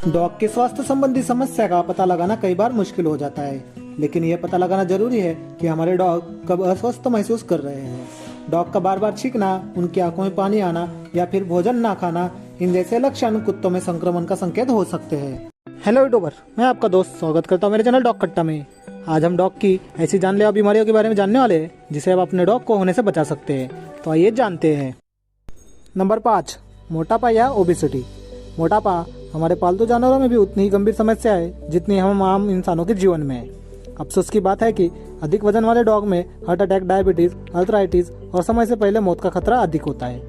Dog के स्वास्थ्य संबंधी समस्या का पता लगाना कई बार मुश्किल हो जाता है, लेकिन यह पता लगाना जरूरी है कि हमारे डॉग कब अस्वस्थ महसूस कर रहे हैं। डॉग का बार बार छींकना, उनकी आंखों में पानी आना या फिर भोजन ना खाना, इन जैसे लक्षण कुत्तों में संक्रमण का संकेत हो सकते हैं। हेलो यूट्यूबर, मैं आपका दोस्त स्वागत करता हूँ मेरे चैनल डॉग कट्टा में। आज हम डॉग की ऐसी जानलेवा बीमारियों के बारे में जानने वाले हैं जिसे आप अपने डॉग को होने से बचा सकते हैं। तो आइए जानते हैं। नंबर 5, मोटापा या ओबेसिटी। मोटापा हमारे पालतू जानवरों में भी उतनी ही गंभीर समस्या है जितनी हम आम इंसानों के जीवन में है। अफसोस की बात है कि अधिक वजन वाले डॉग में हार्ट अटैक, डायबिटीज, अर्थराइटिस और समय से पहले मौत का खतरा अधिक होता है।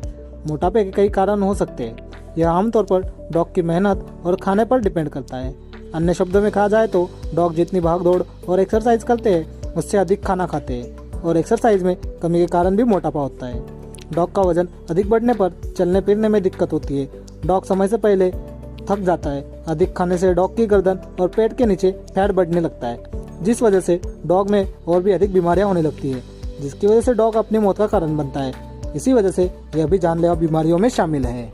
मोटापे के कई कारण हो सकते हैं। यह आमतौर पर डॉग की मेहनत और खाने पर डिपेंड करता है। अन्य शब्दों में कहा जाए तो डॉग जितनी भागदौड़ और एक्सरसाइज करते हैं उससे अधिक खाना खाते हैं, और एक्सरसाइज में कमी के कारण भी मोटापा होता है। डॉग का वजन अधिक बढ़ने पर चलने फिरने में दिक्कत होती है। डॉग समय से पहले थक जाता है। अधिक खाने से डॉग की गर्दन और पेट के नीचे फैट बढ़ने लगता है, जिस वजह से डॉग में और भी अधिक बीमारियां होने लगती है, जिसकी वजह से डॉग अपनी मौत का कारण बनता है। इसी वजह से यह भी जानलेवा बीमारियों में शामिल है।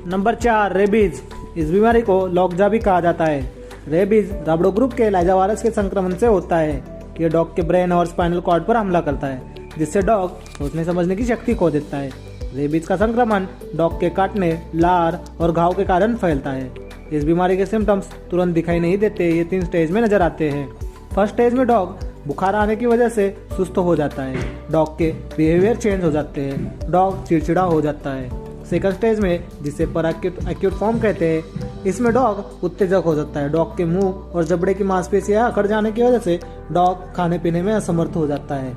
Number 4, rabies. इस बीमारी को लॉकजा भी कहा जाता है। रेबीज राब्डो ग्रुप के लाइजा वायरस के संक्रमण से होता है। यह डॉग के ब्रेन और स्पाइनल कॉर्ड पर हमला करता है, जिससे डॉग सोचने समझने की शक्ति खो देता है। रेबीज का संक्रमण डॉग के काटने, लार और घाव के कारण फैलता है। इस बीमारी के सिम्टम्स तुरंत दिखाई नहीं देते। ये 3 स्टेज में नजर आते हैं। फर्स्ट स्टेज में डॉग बुखार आने की वजह से सुस्त हो जाता है। डॉग के बिहेवियर चेंज हो जाते हैं। डॉग चिड़चिड़ा हो जाता है। सेकंड स्टेज में, जिसे पर एक्यूट फॉर्म कहते हैं, इसमें डॉग उत्तेजक हो जाता है। डॉग के मुंह और जबड़े की मांसपेशियां अकड़ जाने की वजह से डॉग खाने पीने में असमर्थ हो जाता है,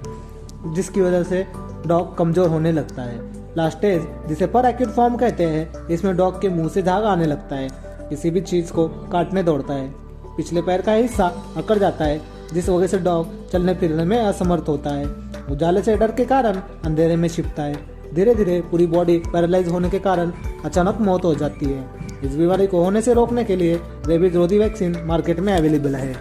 जिसकी वजह से डॉग कमजोर होने लगता है। लास्ट स्टेज, जिसे पर एक्यूट फॉर्म कहते हैं, इसमें डॉग के मुंह से झाग आने लगता है। किसी भी चीज को काटने दौड़ता है। पिछले पैर का हिस्सा अकड़ जाता है, जिस वजह से डॉग चलने फिरने में असमर्थ होता है। उजाले से डर के कारण अंधेरे में छिपता है। धीरे धीरे पूरी बॉडी पैरालाइज होने के कारण अचानक मौत हो जाती है। इस बीमारी को होने से रोकने के लिए रेबीज रोधी वैक्सीन मार्केट में अवेलेबल है।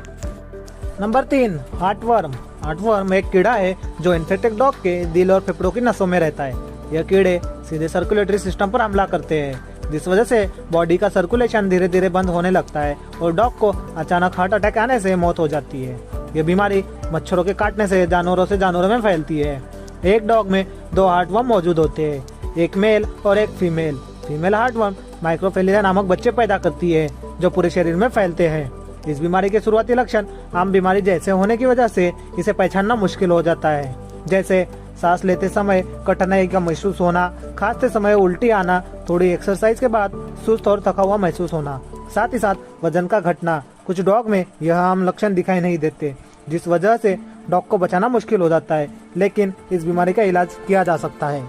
Number 3, heartworm. हार्टवर्म एक कीड़ा है जो इन्फेक्टेड डॉग के दिल और फेफड़ों की नसों में रहता है। यह कीड़े सीधे सर्कुलेटरी सिस्टम पर हमला करते हैं, जिस वजह से बॉडी का सर्कुलेशन धीरे धीरे बंद होने लगता है और डॉग को अचानक हार्ट अटैक आने से मौत हो जाती है। यह बीमारी मच्छरों के काटने से जानवरों में फैलती है। एक डॉग में 2 हार्टवर्म मौजूद होते हैं, एक मेल और एक फीमेल। फीमेल हार्टवर्म माइक्रोफिलिया नामक बच्चे पैदा करती है, जो पूरे शरीर में फैलते हैं। इस बीमारी के शुरुआती लक्षण आम बीमारी जैसे होने की वजह से इसे पहचानना मुश्किल हो जाता है, जैसे सांस लेते समय कठिनाई का महसूस होना, खांसते समय उल्टी आना, थोड़ी एक्सरसाइज के बाद सुस्त और थका हुआ महसूस होना, साथ ही साथ वजन का घटना। कुछ डॉग में यह आम लक्षण दिखाई नहीं देते, जिस वजह से डॉग को बचाना मुश्किल हो जाता है, लेकिन इस बीमारी का इलाज किया जा सकता है।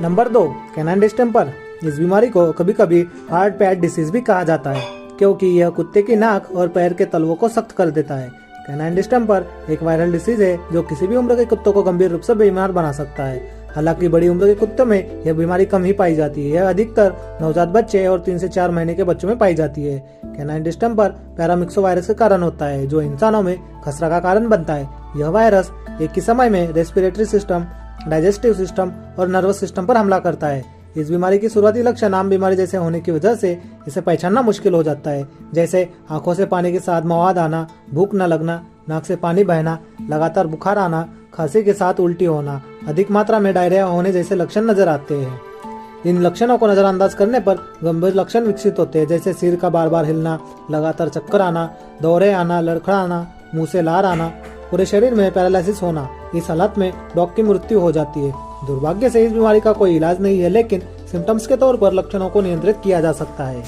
Number 2, canine distemper. इस बीमारी को कभी कभी हार्ड पैड डिसीज भी कहा जाता है, क्योंकि यह कुत्ते की नाक और पैर के तलवों को सख्त कर देता है। कैनाइन डिस्टेम्पर एक वायरल डिसीज है जो किसी भी उम्र के कुत्तों को गंभीर रूप से बीमार बना सकता है। हालांकि बड़ी उम्र के कुत्तों में यह बीमारी कम ही पाई जाती है। यह अधिकतर नवजात बच्चे और 3 से 4 महीने के बच्चों में पाई जाती है। कैनाइन डिस्टेम्पर पैरामिक्सो वायरस के कारण होता है, जो इंसानों में खसरा का कारण बनता है। यह वायरस एक ही समय में रेस्पिरेटरी सिस्टम, डाइजेस्टिव सिस्टम और नर्वस सिस्टम पर हमला करता है। इस बीमारी की शुरुआती लक्षण आम बीमारी जैसे होने की वजह से इसे पहचानना मुश्किल हो जाता है, जैसे आंखों से पानी के साथ मवाद आना, भूख न लगना, नाक से पानी बहना, लगातार बुखार आना, खांसी के साथ उल्टी होना, अधिक मात्रा में डायरिया होने जैसे लक्षण नजर आते हैं। इन लक्षणों को नजरअंदाज करने पर गंभीर लक्षण विकसित होते हैं, जैसे सिर का बार बार हिलना, लगातार चक्कर आना, दौरे आना, लड़खड़ाना, मुंह से लार आना, पूरे शरीर में पैरालिसिस होना। इस हालत में डॉग की मृत्यु हो जाती है। दुर्भाग्य से इस बीमारी का कोई इलाज नहीं है, लेकिन सिम्टम्स के तौर पर लक्षणों को नियंत्रित किया जा सकता है।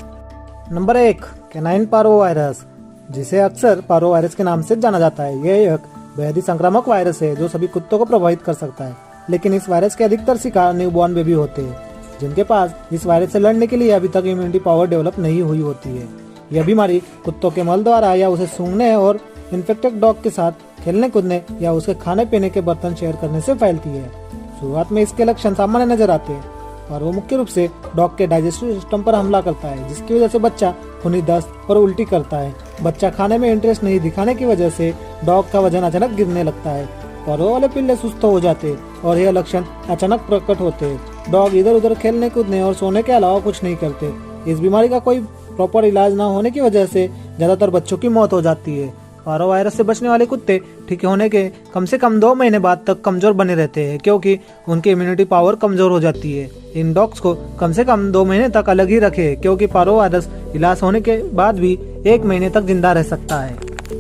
नंबर 1, कैनाइन पारो वायरस, जिसे अक्सर पारो वायरस के नाम से जाना जाता है। यह एक बेहद ही संक्रामक वायरस है जो सभी कुत्तों को प्रभावित कर सकता है, लेकिन इस वायरस के अधिकतर शिकार न्यूबॉर्न बेबी होते हैं, जिनके पास इस वायरस से लड़ने के लिए अभी तक इम्यूनिटी पावर डेवलप नहीं हुई होती है। यह बीमारी कुत्तों के मल द्वारा या उसे सूंघने और इन्फेक्टेड डॉग के साथ खेलने कूदने या उसके खाने पीने के बर्तन शेयर करने से फैलती है। शुरुआत में इसके लक्षण सामान्य नजर आते हैं, और वो मुख्य रूप से डॉग के डाइजेस्टिव सिस्टम पर हमला करता है, जिसकी वजह से बच्चा खूनी दस्त और उल्टी करता है। बच्चा खाने में इंटरेस्ट नहीं दिखाने की वजह से डॉग का वजन अचानक गिरने लगता है। पैरों वाले पिल्ले सुस्त हो जाते हैं और यह लक्षण अचानक प्रकट होते हैं। डॉग इधर उधर खेलने कूदने और सोने के अलावा कुछ नहीं करते। इस बीमारी का कोई प्रॉपर इलाज ना होने की वजह से ज्यादातर बच्चों की मौत हो जाती है। पारो वायरस से बचने वाले कुत्ते ठीक होने के कम से कम 2 महीने बाद तक कमजोर बने रहते हैं, क्योंकि उनकी इम्यूनिटी पावर कमजोर हो जाती है। इन डॉग्स को कम से कम 2 महीने तक अलग ही रखें, क्योंकि पारो वायरस इलाज होने के बाद भी 1 महीने तक जिंदा रह सकता है।